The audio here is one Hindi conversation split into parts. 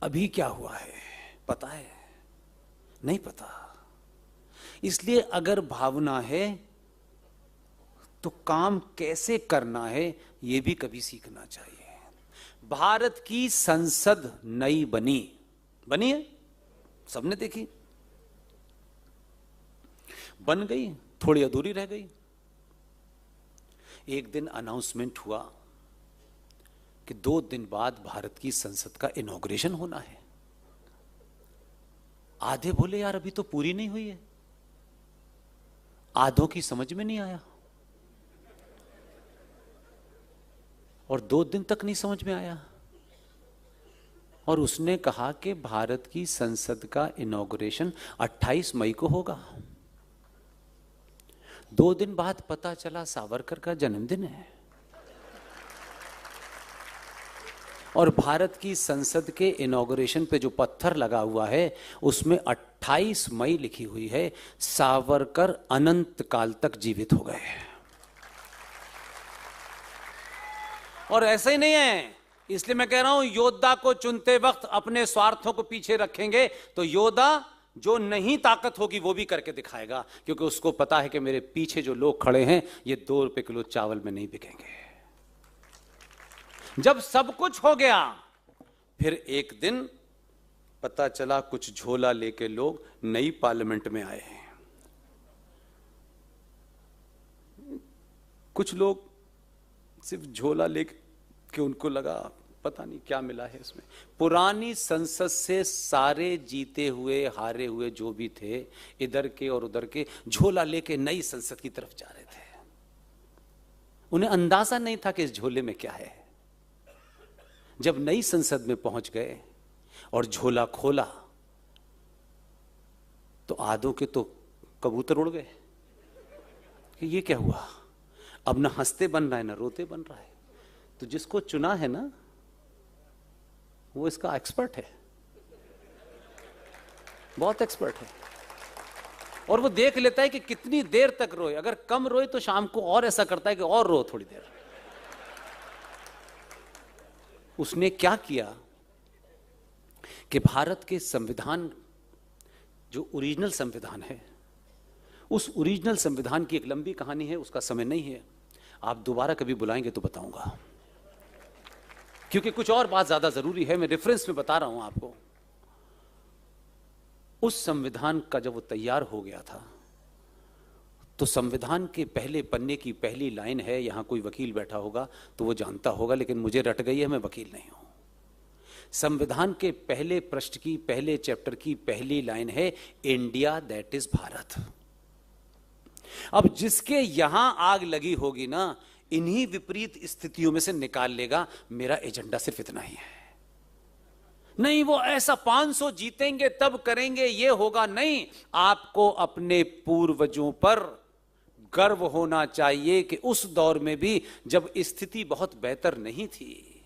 अभी क्या हुआ है पता है? नहीं पता। इसलिए अगर भावना है तो काम कैसे करना है यह भी कभी सीखना चाहिए। भारत की संसद नई बनी है, सबने देखी, बन गई, थोड़ी अधूरी रह गई। एक दिन अनाउंसमेंट हुआ कि 2 दिन बाद भारत की संसद का इनॉग्रेशन होना है। आधे बोले यार अभी तो पूरी नहीं हुई है, आधों की समझ में नहीं आया, और 2 दिन तक नहीं समझ में आया। और उसने कहा कि भारत की संसद का इनॉग्रेशन 28 मई को होगा। 2 दिन बाद पता चला सावरकर का जन्मदिन है, और भारत की संसद के इनॉग्रेशन पे जो पत्थर लगा हुआ है उसमें 28 मई लिखी हुई है। सावरकर अनंत काल तक जीवित हो गए। और ऐसा ही नहीं है, इसलिए मैं कह रहा हूं योद्धा को चुनते वक्त अपने स्वार्थों को पीछे रखेंगे तो योद्धा जो नहीं ताकत होगी वो भी करके दिखाएगा, क्योंकि उसको पता है कि मेरे पीछे जो लोग खड़े हैं ये 2 रुपए किलो चावल में नहीं बिकेंगे। जब सब कुछ हो गया फिर एक दिन पता चला कुछ झोला लेके लोग नई पार्लियामेंट में आए हैं। कुछ लोग सिर्फ झोला लेके उनको लगा पता नहीं क्या मिला है इसमें। पुरानी संसद से सारे जीते हुए हारे हुए जो भी थे इधर के और उधर के झोला लेके नई संसद की तरफ जा रहे थे। उन्हें अंदाजा नहीं था कि इस झोले में क्या है। जब नई संसद में पहुंच गए और झोला खोला तो आधों के तो कबूतर उड़ गए कि ये क्या हुआ। अब ना हंसते बन रहा है ना रोते बन रहा है। तो जिसको चुना है ना वो इसका एक्सपर्ट है, बहुत एक्सपर्ट है, और वो देख लेता है कि कितनी देर तक रोए। अगर कम रोए तो शाम को और ऐसा करता है कि और रो थोड़ी देर। उसने क्या किया कि भारत के संविधान जो ओरिजिनल संविधान है, उस ओरिजिनल संविधान की एक लंबी कहानी है, उसका समय नहीं है, आप दोबारा कभी बुलाएंगे तो बताऊंगा, क्योंकि कुछ और बात ज्यादा जरूरी है। मैं रेफरेंस में बता रहा हूं आपको। उस संविधान का जब वो तैयार हो गया था तो संविधान के पहले पन्ने की पहली लाइन है, यहां कोई वकील बैठा होगा तो वो जानता होगा, लेकिन मुझे रट गई है, मैं वकील नहीं हूं। संविधान के पहले पृष्ठ की पहले चैप्टर की पहली लाइन है, इंडिया दैट इज भारत। अब जिसके यहां आग लगी होगी ना, इन्हीं विपरीत स्थितियों में से निकाल लेगा। मेरा एजेंडा सिर्फ इतना ही है। नहीं वो ऐसा 500 जीतेंगे तब करेंगे, ये होगा नहीं। आपको अपने पूर्वजों पर गर्व होना चाहिए कि उस दौर में भी जब स्थिति बहुत बेहतर नहीं थी,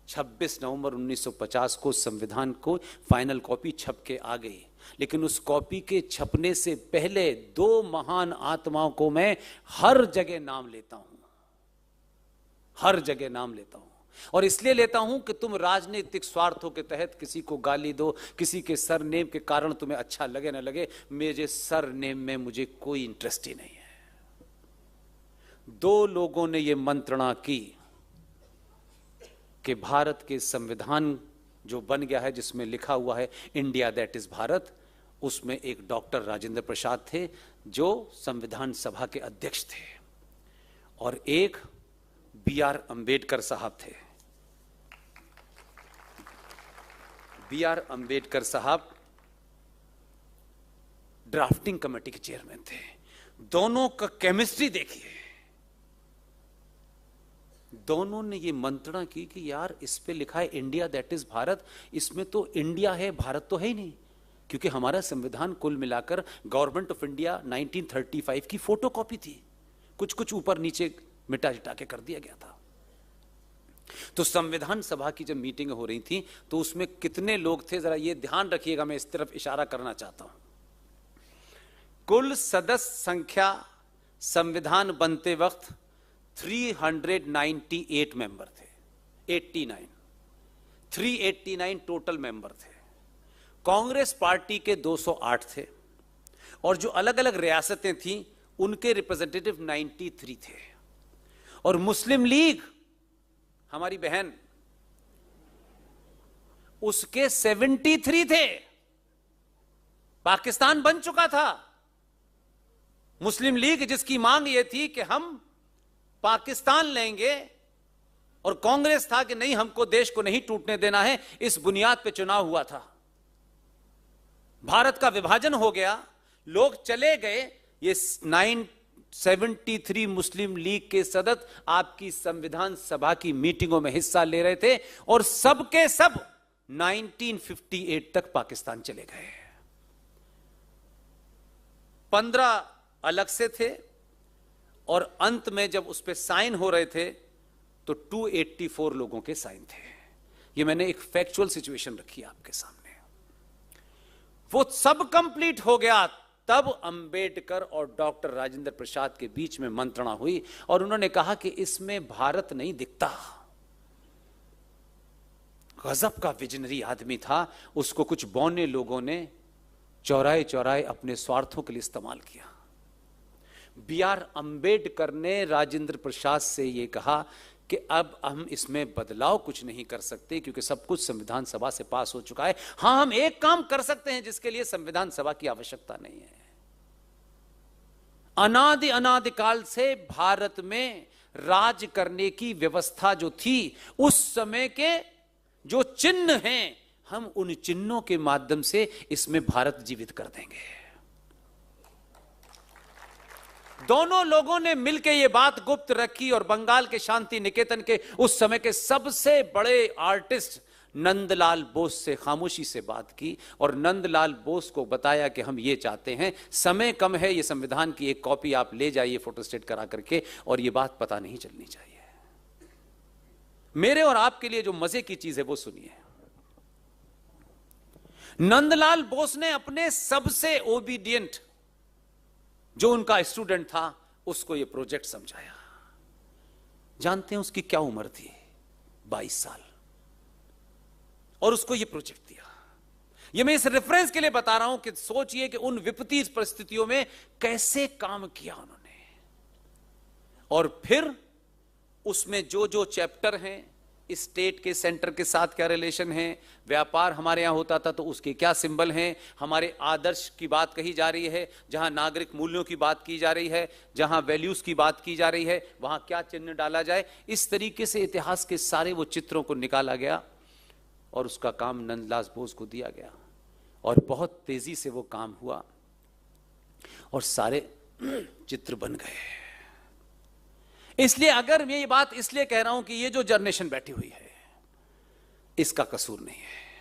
26 नवंबर 1950 को संविधान को फाइनल कॉपी छप के आ गई, लेकिन उस कॉपी के छपने से पहले 2 महान आत्माओं को मैं हर जगह नाम लेता हूं, हर जगह नाम लेता हूं। और इसलिए लेता हूं कि तुम राजनीतिक स्वार्थों के तहत किसी को गाली दो, किसी के सरनेम के कारण तुम्हें अच्छा लगे ना लगे, मेरे सरनेम में मुझे कोई इंटरेस्ट ही नहीं है। 2 लोगों ने यह मंत्रणा की कि भारत के संविधान जो बन गया है जिसमें लिखा हुआ है इंडिया दैट इज भारत, उसमें एक डॉक्टर राजेंद्र प्रसाद थे जो संविधान सभा के अध्यक्ष थे, और एक B.R. अंबेडकर साहब थे। B.R. अंबेडकर साहब ड्राफ्टिंग कमेटी के चेयरमैन थे। दोनों का केमिस्ट्री देखिए। दोनों ने ये मंत्रणा की कि यार इस पे लिखा है इंडिया दैट इज भारत, इसमें तो इंडिया है, भारत तो है ही नहीं, क्योंकि हमारा संविधान कुल मिलाकर गवर्नमेंट ऑफ इंडिया 1935 की फोटोकॉपी थी, कुछ कुछ ऊपर नीचे मिटा जिटा के कर दिया गया था। तो संविधान सभा की जब मीटिंग हो रही थी तो उसमें कितने लोग थे, जरा ये ध्यान रखिएगा, मैं इस तरफ इशारा करना चाहता हूं। कुल सदस्य संख्या संविधान बनते वक्त 398 मेंबर थे, 89। 389 टोटल मेंबर थे। कांग्रेस पार्टी के 208 थे और जो अलग अलग रियासतें थीं उनके रिप्रेजेंटेटिव 93 थे। और मुस्लिम लीग हमारी बहन, उसके 73 थे। पाकिस्तान बन चुका था। मुस्लिम लीग जिसकी मांग यह थी कि हम पाकिस्तान लेंगे, और कांग्रेस था कि नहीं, हमको देश को नहीं टूटने देना है। इस बुनियाद पे चुनाव हुआ था। भारत का विभाजन हो गया, लोग चले गए। ये 973 मुस्लिम लीग के सदस्य आपकी संविधान सभा की मीटिंगों में हिस्सा ले रहे थे और सबके सब 1958 तक पाकिस्तान चले गए। 15 अलग से थे और अंत में जब उस पर साइन हो रहे थे तो 284 लोगों के साइन थे। ये मैंने एक फैक्चुअल सिचुएशन रखी आपके सामने। वो सब कंप्लीट हो गया, तब अंबेडकर और डॉक्टर राजेंद्र प्रसाद के बीच में मंत्रणा हुई और उन्होंने कहा कि इसमें भारत नहीं दिखता। गजब का विजनरी आदमी था। उसको कुछ बौने लोगों ने चौराहे चौराहे अपने स्वार्थों के लिए इस्तेमाल किया। B.R. अंबेडकर ने राजेंद्र प्रसाद से यह कहा कि अब हम इसमें बदलाव कुछ नहीं कर सकते क्योंकि सब कुछ संविधान सभा से पास हो चुका है। हां, हम एक काम कर सकते हैं जिसके लिए संविधान सभा की आवश्यकता नहीं है। अनादि काल से भारत में राज करने की व्यवस्था जो थी, उस समय के जो चिन्ह हैं, हम उन चिन्हों के माध्यम से इसमें भारत जीवित कर देंगे। दोनों लोगों ने मिलकर यह बात गुप्त रखी और बंगाल के शांति निकेतन के उस समय के सबसे बड़े आर्टिस्ट नंदलाल बोस से खामोशी से बात की और नंदलाल बोस को बताया कि हम ये चाहते हैं, समय कम है, ये संविधान की एक कॉपी आप ले जाइए फोटोस्टेट करा करके, और ये बात पता नहीं चलनी चाहिए। मेरे और आपके लिए जो मजे की चीज है वो सुनिए। नंदलाल बोस ने अपने सबसे ओबीडियंट जो उनका स्टूडेंट था उसको यह प्रोजेक्ट समझाया। जानते हैं उसकी क्या उम्र थी? 22 साल। और उसको यह प्रोजेक्ट दिया। यह मैं इस रेफरेंस के लिए बता रहा हूं कि सोचिए कि उन विपत्ति परिस्थितियों में कैसे काम किया उन्होंने। और फिर उसमें जो जो चैप्टर हैं, स्टेट के सेंटर के साथ क्या रिलेशन है, व्यापार हमारे यहां होता था तो उसके क्या सिंबल हैं, हमारे आदर्श की बात कही जा रही है, जहां नागरिक मूल्यों की बात की जा रही है, जहां वैल्यूज की बात की जा रही है, वहां क्या चिन्ह डाला जाए। इस तरीके से इतिहास के सारे वो चित्रों को निकाला गया और उसका काम नंदलाल बोस को दिया गया और बहुत तेजी से वो काम हुआ और सारे चित्र बन गए। इसलिए अगर मैं ये बात इसलिए कह रहा हूं कि ये जो जनरेशन बैठी हुई है इसका कसूर नहीं है।